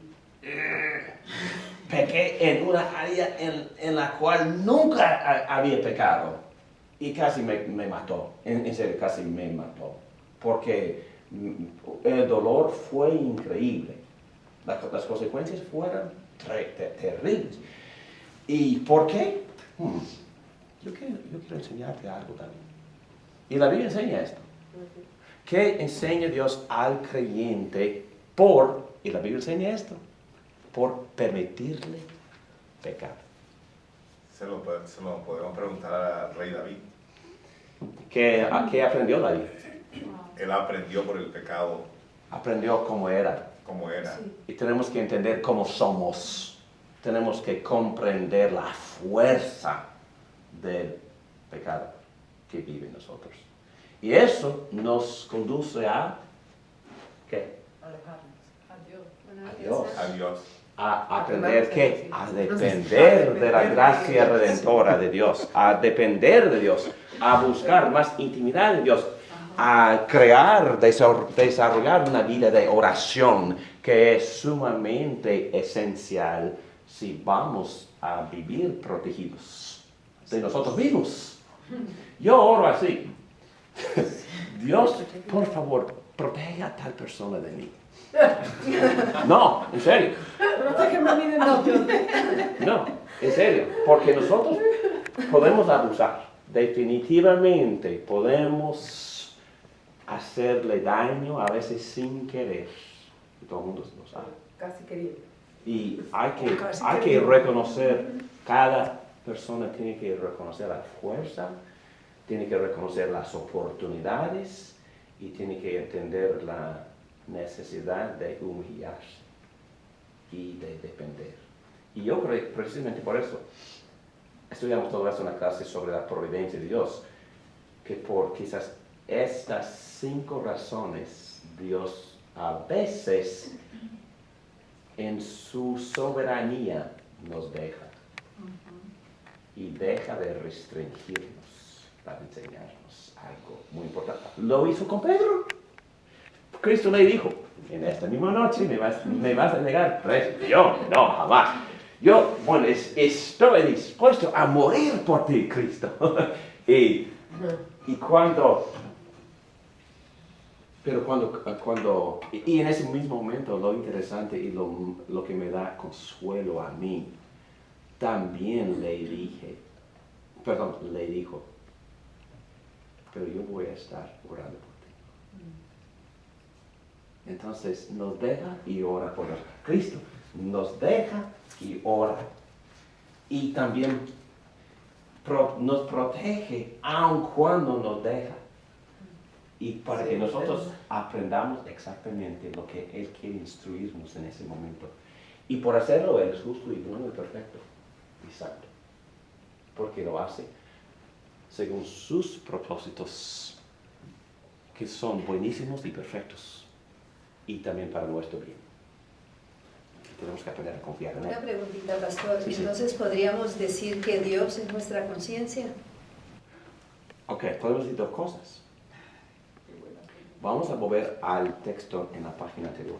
pequé en una área en la cual nunca había pecado. Y casi me mató, en serio, casi me mató. Porque el dolor fue increíble. Las consecuencias fueron terribles. ¿Y por qué? Yo quiero enseñarte algo también. Y la Biblia enseña esto. ¿Qué enseña Dios al creyente y la Biblia enseña esto, por permitirle pecar? Se lo podemos preguntar al rey David. ¿Qué aprendió David? Él aprendió por el pecado. Aprendió cómo era como era. Sí. Y tenemos que entender cómo somos. Tenemos que comprender la fuerza del pecado que vive en nosotros. Y eso nos conduce a, ¿qué? A Dios. A Dios. A aprender ¿qué? A depender de la gracia redentora de Dios. A depender de Dios. A buscar más intimidad de Dios. A crear, desarrollar una vida de oración que es sumamente esencial si vamos a vivir protegidos de nosotros mismos. Yo oro así. Dios, por favor, protege a tal persona de mí. No, en serio. Protégeme a mí de mí. No, en serio. Porque nosotros podemos abusar. Definitivamente podemos hacerle daño a veces sin querer. Y todo el mundo lo sabe. Casi querido. Y hay que reconocer, cada persona tiene que reconocer la fuerza, tiene que reconocer las oportunidades y tiene que entender la necesidad de humillarse y de depender. Y yo creo que precisamente por eso estudiamos todo esto en la clase sobre la providencia de Dios, que por quizás estas 5 razones Dios a veces en su soberanía nos deja y deja de restringirnos para enseñarnos algo muy importante. Lo hizo con Pedro. Cristo le dijo, en esta misma noche me vas a negar 3 veces. Yo, no, jamás. Yo, bueno, estoy dispuesto a morir por ti, Cristo. y cuando en ese mismo momento, lo interesante y lo que me da consuelo a mí, también le dijo, pero yo voy a estar orando por ti. Entonces nos deja y ora por nosotros. Cristo nos deja y ora. Y también nos protege aun cuando nos deja. Y para que nosotros aprendamos exactamente lo que Él quiere instruirnos en ese momento. Y por hacerlo, Él es justo y bueno y perfecto y santo. Porque lo hace según sus propósitos, que son buenísimos y perfectos. Y también para nuestro bien. Tenemos que aprender a confiar en Él. Una preguntita, pastor. Sí. Entonces, ¿podríamos decir que Dios es nuestra conciencia? Ok, podemos decir 2 cosas. Vamos a volver al texto en la página anterior.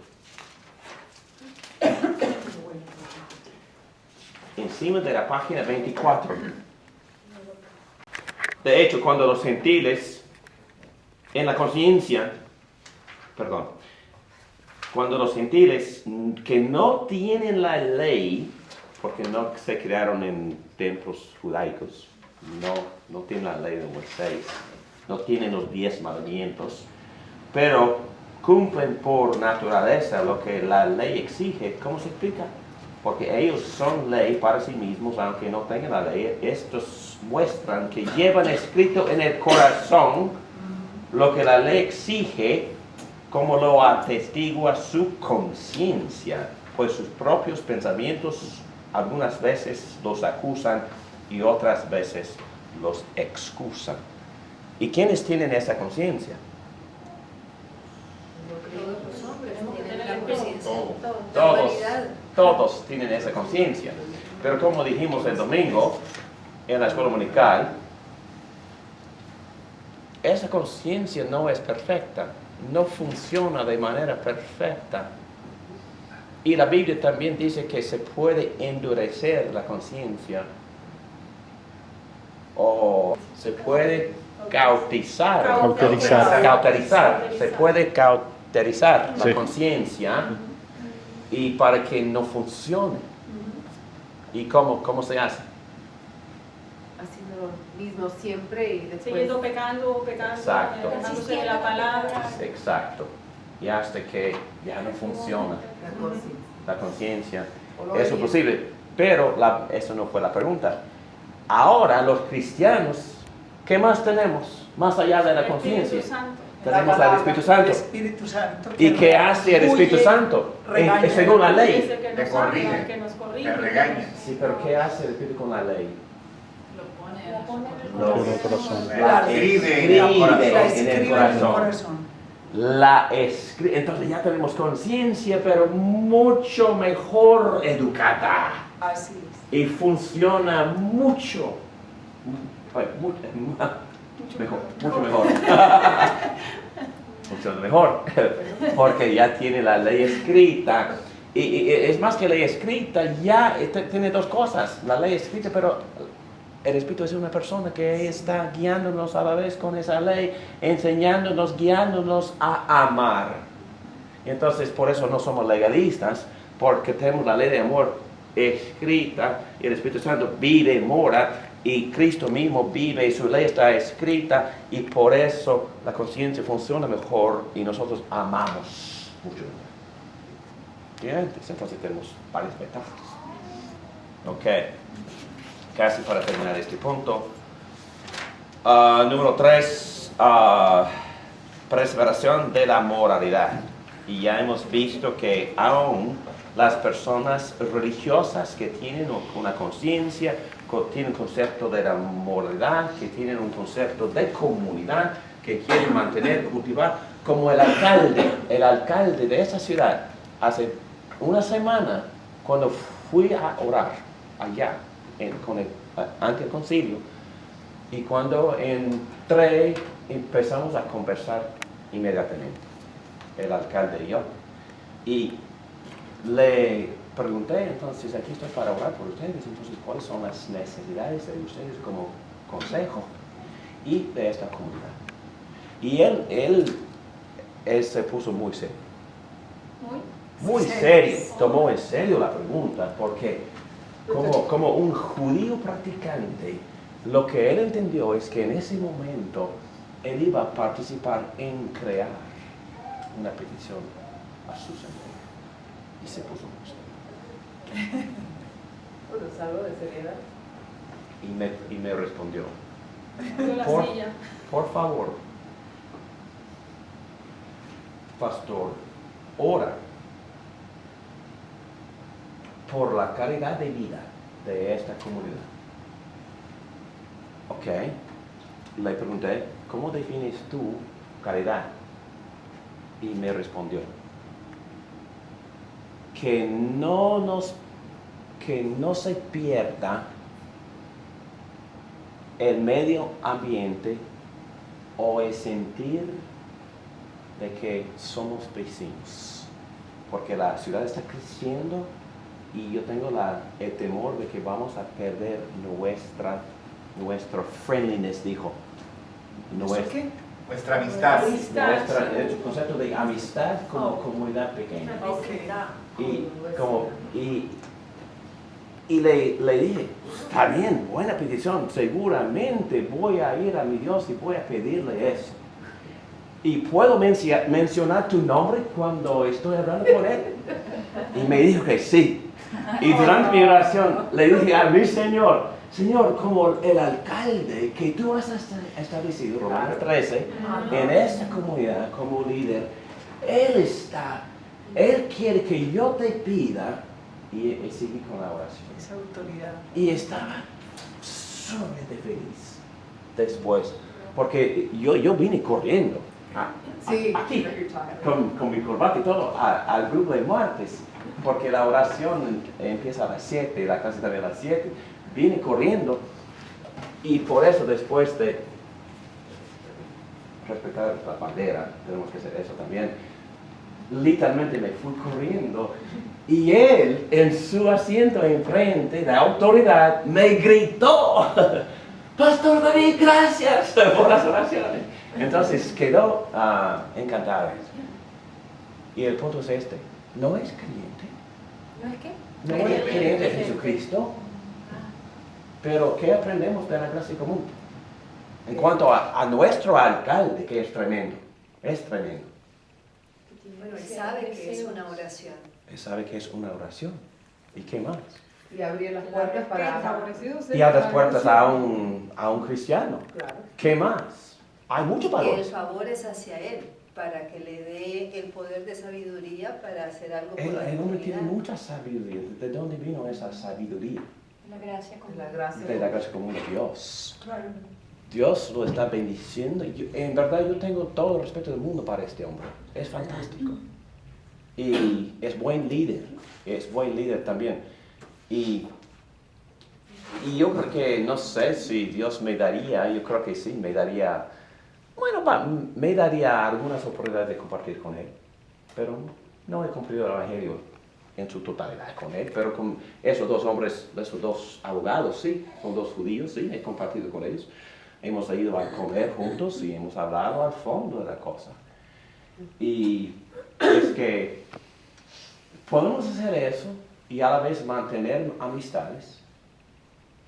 Encima de la página 24. De hecho, cuando los gentiles en la conciencia, cuando los gentiles que no tienen la ley, porque no se crearon en templos judaicos, no tienen la ley de Moisés, no tienen los 10 mandamientos, pero cumplen por naturaleza lo que la ley exige. ¿Cómo se explica? Porque ellos son ley para sí mismos, aunque no tengan la ley. Estos muestran que llevan escrito en el corazón lo que la ley exige, como lo atestigua su conciencia, pues sus propios pensamientos algunas veces los acusan y otras veces los excusan. ¿Y quiénes tienen esa conciencia? Todos los hombres tienen la conciencia. La Todos, humanidad. todos tienen esa conciencia. Pero como dijimos el domingo en la escuela dominical, esa conciencia no es perfecta, no funciona de manera perfecta. Y la Biblia también dice que se puede endurecer la conciencia o se puede cauterizar, se puede cauterizar la conciencia y para que no funcione. ¿Y cómo se hace? Haciendo lo mismo siempre y después... Siguiendo pecando, Exacto. alejándose de la palabra. Exacto. Y hasta que ya no funciona La conciencia. la conciencia. O lo Eso es oye. posible. Pero eso no fue la pregunta. Ahora los cristianos, ¿qué más tenemos? Más allá de la El Espíritu conciencia. Santo. tenemos al Espíritu Santo. El Espíritu Santo. ¿Y qué hace el Espíritu Santo? Regaña. Según la ley. Dice que Te nos corrige, habla, que nos corrige. te regaña. Sí, pero ¿qué hace el Espíritu con la ley? La Escribe en el corazón. Entonces ya tenemos conciencia, pero mucho mejor educada. Así es. Y funciona mucho mejor. Funciona mejor, porque ya tiene la ley escrita. Y es más que ley escrita, ya tiene dos cosas. La ley escrita, pero el Espíritu es una persona que está guiándonos a la vez con esa ley, enseñándonos, guiándonos a amar. Y entonces por eso no somos legalistas, porque tenemos la ley de amor escrita, y el Espíritu Santo vive, mora, y Cristo mismo vive, y su ley está escrita, y por eso la conciencia funciona mejor, y nosotros amamos mucho mejor. Bien, entonces tenemos varias ventajas. Ok. Casi para terminar este punto. Número 3, preservación de la moralidad. Y ya hemos visto que aún las personas religiosas que tienen una conciencia, que tienen un concepto de la moralidad, que tienen un concepto de comunidad, que quieren mantener, cultivar, como el alcalde de esa ciudad, hace una semana, cuando fui a orar allá, ante el concilio, y cuando entré empezamos a conversar inmediatamente, el alcalde y yo, y le pregunté, entonces aquí estoy para orar por ustedes, entonces cuáles son las necesidades de ustedes como consejo y de esta comunidad. Y él se puso muy serio, muy serio, tomó en serio la pregunta, porque como un judío practicante, lo que él entendió es que en ese momento él iba a participar en crear una petición a su Señor. Y se puso muy serio. Bueno, es algo de seriedad. Y me respondió, Dio la Por- silla. por favor, pastor, ora por la calidad de vida de esta comunidad. Ok, le pregunté, ¿cómo defines tú calidad? Y me respondió, que no se pierda el medio ambiente o el sentir de que somos vecinos, porque la ciudad está creciendo y yo tengo el temor de que vamos a perder nuestra friendliness, dijo. ¿Qué? Nuestra amistad. El concepto de amistad como comunidad pequeña. Y le dije, está bien, buena petición, seguramente voy a ir a mi Dios y voy a pedirle eso. ¿Y puedo mencionar tu nombre cuando estoy hablando con él? Y me dijo que sí. Y durante mi oración le dije a mi Señor, como el alcalde que tú has establecido, Romanos 13, en esta comunidad como líder, Él quiere que yo te pida, y seguí con la oración. Esa autoridad. Y estaba sumamente feliz después, porque yo vine corriendo aquí, con mi corbata y todo, al grupo de martes, porque la oración empieza a las 7, la clase también a las 7, vine corriendo, y por eso después de respetar la bandera, tenemos que hacer eso también, literalmente me fui corriendo, y él en su asiento enfrente de autoridad me gritó, Pastor David, gracias por las oraciones. Entonces quedó encantado. Y el punto es este, ¿no es creyente? ¿No es qué? ¿No es creyente de Jesucristo? Pero ¿qué aprendemos de la gracia común? En cuanto a nuestro alcalde, que es tremendo, Bueno, él sabe que es una oración. Él sabe que es una oración. ¿Y qué más? Y abrir las puertas para... Favorecido sea Y a las la puertas oración. a un cristiano. Claro. ¿Qué más? Hay muchos que el valores. favor es hacia él, para que le dé el poder de sabiduría para hacer algo por la El hombre tiene comunidad. mucha sabiduría. ¿De dónde vino esa sabiduría? La gracia con La gracia. De la gracia común de Dios. Claro. Dios lo está bendiciendo. En verdad yo tengo todo el respeto del mundo para este hombre. Es fantástico. Y es buen líder. Es buen líder también. Y yo creo que, no sé si Dios me daría, yo creo que sí, me daría, bueno, me daría algunas oportunidades de compartir con él. Pero no he cumplido el Evangelio en su totalidad con él. Pero con esos dos hombres, esos dos abogados, sí, son dos judíos, sí, he compartido con ellos. Hemos ido a comer juntos y hemos hablado al fondo de la cosa. Y es que podemos hacer eso y a la vez mantener amistades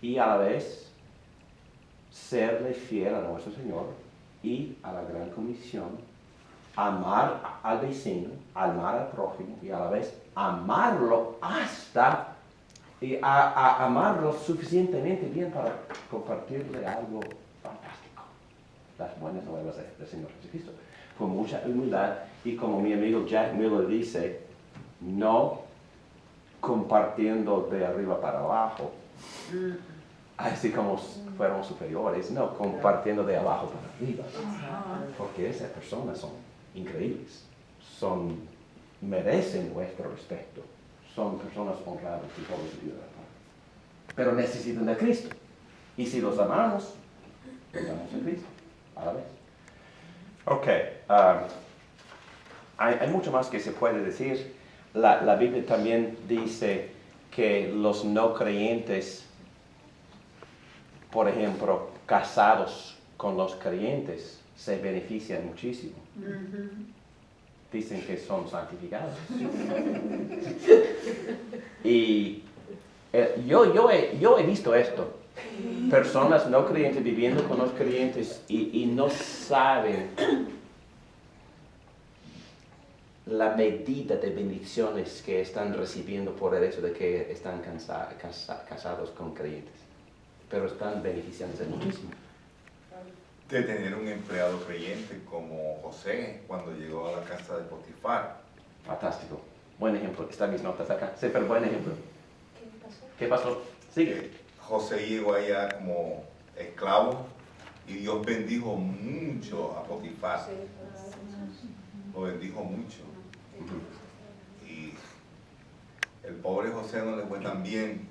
y a la vez serle fiel a nuestro Señor y a la gran comisión, amar al vecino, amar al prójimo y a la vez amarlo hasta y amarlo suficientemente bien para compartirle algo fantástico, las buenas nuevas del Señor Jesucristo, con mucha humildad y como mi amigo Jack Miller dice, no compartiendo de arriba para abajo, así como fuéramos superiores, no compartiendo de abajo para arriba, porque esas personas son increíbles, merecen nuestro respeto, son personas honradas y todo su vida, pero necesitan de Cristo, y si los amamos, los amamos a Cristo, a la vez. Ok, hay mucho más que se puede decir. La Biblia también dice que los no creyentes, por ejemplo, casados con los creyentes, se benefician muchísimo. Dicen que son santificados. Y yo he visto esto. Personas no creyentes viviendo con los creyentes y no saben la medida de bendiciones que están recibiendo por el hecho de que están casados con creyentes. Pero están beneficiándose muchísimo. De tener un empleado creyente como José cuando llegó a la casa de Potifar. Fantástico. Buen ejemplo. Están mis notas acá. Sí, pero buen ejemplo. ¿Qué pasó? ¿Qué pasó? Sigue. José llegó allá como esclavo y Dios bendijo mucho a Potifar. Lo bendijo mucho. Y el pobre José no le fue tan bien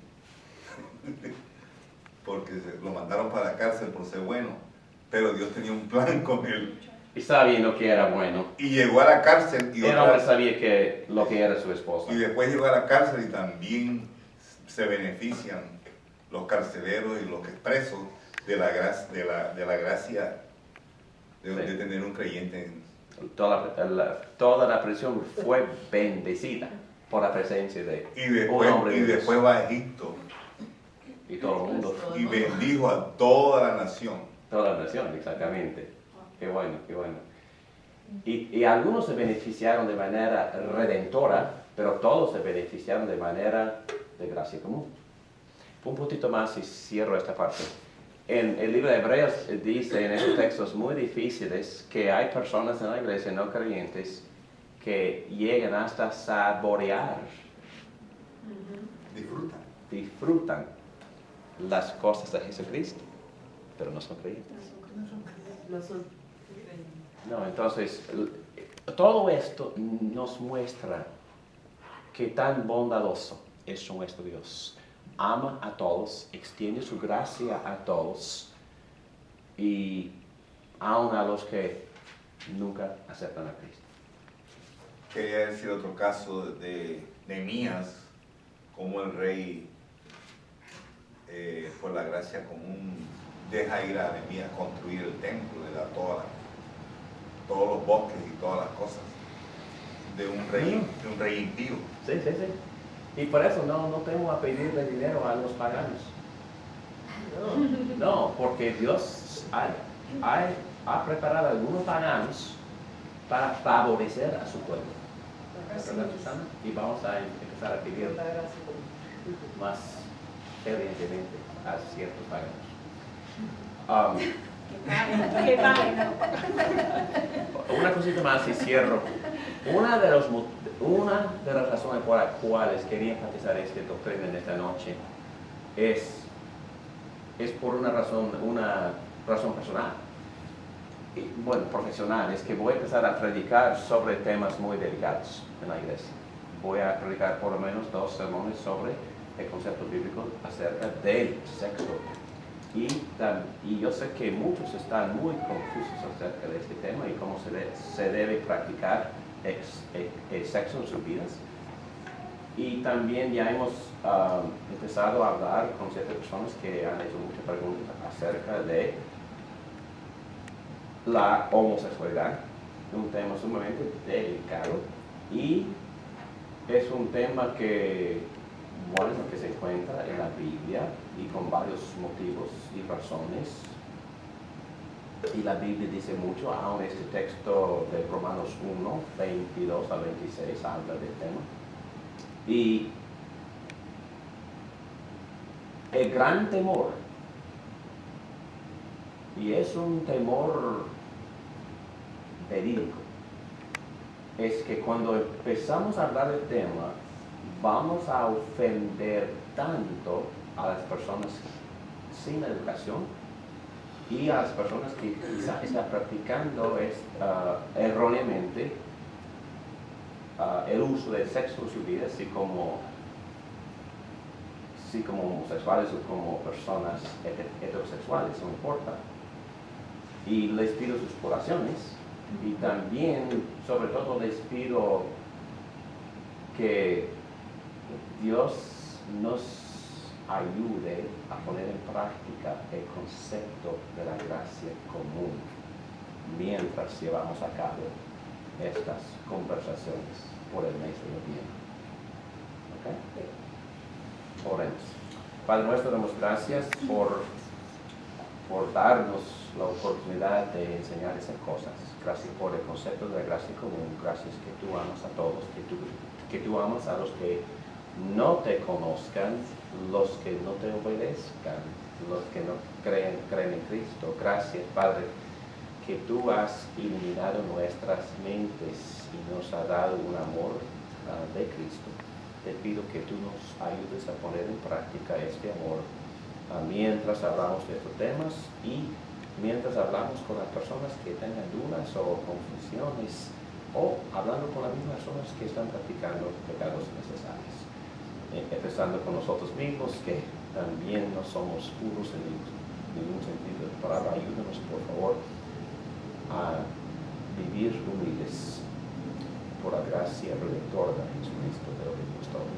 porque lo mandaron para la cárcel por ser bueno, pero Dios tenía un plan con él. Y sabiendo que era bueno. Y llegó a la cárcel y El hombre sabía que lo que era su esposa. y después llegó a la cárcel y también se benefician los carceleros y los presos de la gracia de Sí. tener un creyente en Toda la prisión fue bendecida por la presencia de un hombre de Dios. después va a Egipto Y todo el mundo. y bendijo a toda la nación. Toda la nación, exactamente. Qué bueno, qué bueno. Y algunos se beneficiaron de manera redentora, pero todos se beneficiaron de manera de gracia común. Un poquito más y cierro esta parte. En el libro de Hebreos dice en esos textos muy difíciles que hay personas en la iglesia no creyentes que llegan hasta saborear, disfrutan las cosas de Jesucristo, pero no son creyentes. No son. No, entonces, todo esto nos muestra que tan bondadoso es nuestro Dios. Ama a todos, extiende su gracia a todos y aun a los que nunca aceptan a Cristo. Quería decir otro caso de Nehemías, como el rey, por la gracia común, deja ir a Nehemías construir el templo, le da todos los bosques y todas las cosas de un rey impío. Sí, sí, sí. Y por eso no tengo a pedirle dinero a los paganos. No, porque Dios ha preparado a algunos paganos para favorecer a su pueblo. ¿Verdad, Susana? Y vamos a empezar a pedir La gracia común. más fervientemente a ciertos paganos. Qué página. Una cosita más y cierro. Una de las razones por las cuales quería enfatizar esta doctrina en esta noche es por una razón personal. Y, bueno, profesional, es que voy a empezar a predicar sobre temas muy delicados en la iglesia. Voy a predicar por lo menos 2 sermones sobre el concepto bíblico acerca del sexo. Y yo sé que muchos están muy confusos acerca de este tema y cómo se debe practicar el sexo en sus vidas. Y también ya hemos empezado a hablar con ciertas personas que han hecho muchas preguntas acerca de la homosexualidad, un tema sumamente delicado y es un tema que se encuentra en la Biblia y con varios motivos y razones. Y la Biblia dice mucho, aún este texto de Romanos 1, 22 al 26 habla del tema. Y el gran temor, y es un temor verídico, es que cuando empezamos a hablar del tema, vamos a ofender tanto a las personas sin educación y a las personas que quizás están practicando erróneamente el uso del sexo en su vida, así como homosexuales o como personas heterosexuales, no importa. Y les pido sus oraciones y también, sobre todo, les pido que Dios nos ayude a poner en práctica el concepto de la gracia común mientras llevamos a cabo estas conversaciones por el mes de noviembre. ¿Ok? Oremos. Padre nuestro, damos gracias por darnos la oportunidad de enseñar esas cosas. Gracias por el concepto de la gracia común. Gracias que tú amas a todos, que tú amas a los que no te conozcan, los que no te obedezcan, los que no creen en Cristo. Gracias, Padre, que tú has iluminado nuestras mentes y nos has dado un amor de Cristo. Te pido que tú nos ayudes a poner en práctica este amor mientras hablamos de estos temas y mientras hablamos con las personas que tengan dudas o confusiones o hablando con las mismas personas que están practicando pecados necesarios. Empezando con nosotros mismos, que también no somos puros en ningún sentido de la palabra. Ayúdanos, por favor, a vivir humildes por la gracia redentora de Jesucristo, de lo que nos todo.